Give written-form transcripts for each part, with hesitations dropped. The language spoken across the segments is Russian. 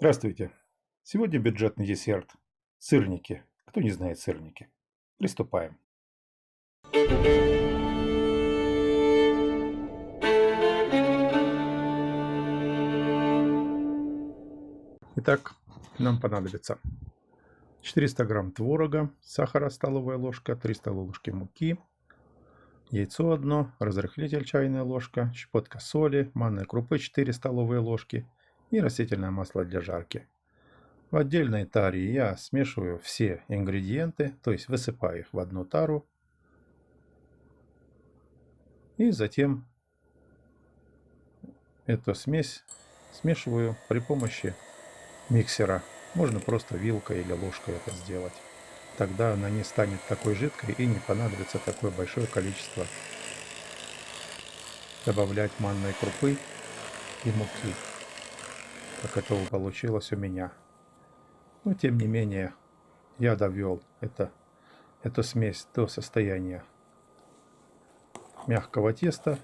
Здравствуйте. Сегодня бюджетный десерт. Сырники. Кто не знает сырники? Приступаем. Итак, нам понадобится 400 грамм творога, сахара столовая ложка, 3 столовые ложки муки, яйцо одно, разрыхлитель чайная ложка, щепотка соли, манной крупы 4 столовые ложки и растительное масло для жарки. В отдельной таре я смешиваю все ингредиенты, то есть высыпаю их в одну тару и затем эту смесь смешиваю при помощи миксера. Можно просто вилкой или ложкой это сделать. Тогда она не станет такой жидкой и не понадобится такое большое количество добавлять манной крупы и муки, как это получилось у меня. Но тем не менее я довел эту смесь до состояния мягкого теста.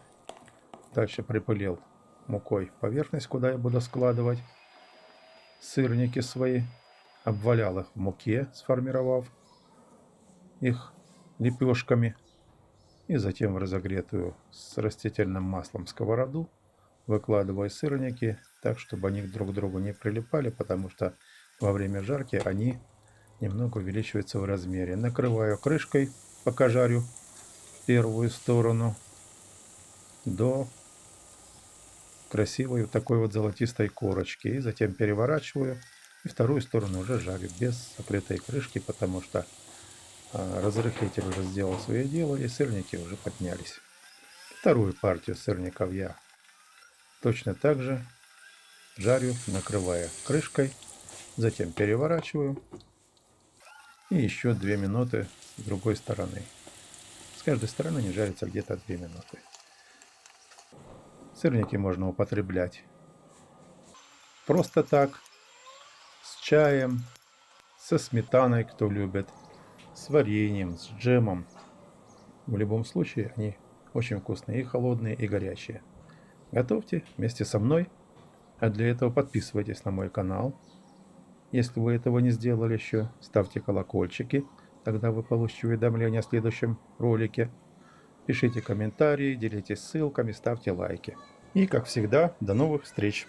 Дальше припылил мукой поверхность, куда я буду складывать сырники свои. Обвалял их в муке, сформировав их лепешками. И затем в разогретую с растительным маслом сковороду выкладываю сырники так, чтобы они друг к другу не прилипали, потому что во время жарки они немного увеличиваются в размере. Накрываю крышкой, пока жарю первую сторону, до красивой вот такой вот золотистой корочки. И затем переворачиваю и вторую сторону уже жарю без закрытой крышки, потому что разрыхлитель уже сделал свое дело и сырники уже поднялись. Вторую партию сырников я точно так же жарю, накрывая крышкой, затем переворачиваю и еще 2 минуты с другой стороны. С каждой стороны они жарятся где-то 2 минуты. Сырники можно употреблять просто так, с чаем, со сметаной, кто любит, с вареньем, с джемом. В любом случае они очень вкусные, и холодные, и горячие. Готовьте вместе со мной. А для этого подписывайтесь на мой канал. Если вы этого не сделали еще, ставьте колокольчики. Тогда вы получите уведомления о следующем ролике. Пишите комментарии, делитесь ссылками, ставьте лайки. И как всегда, до новых встреч!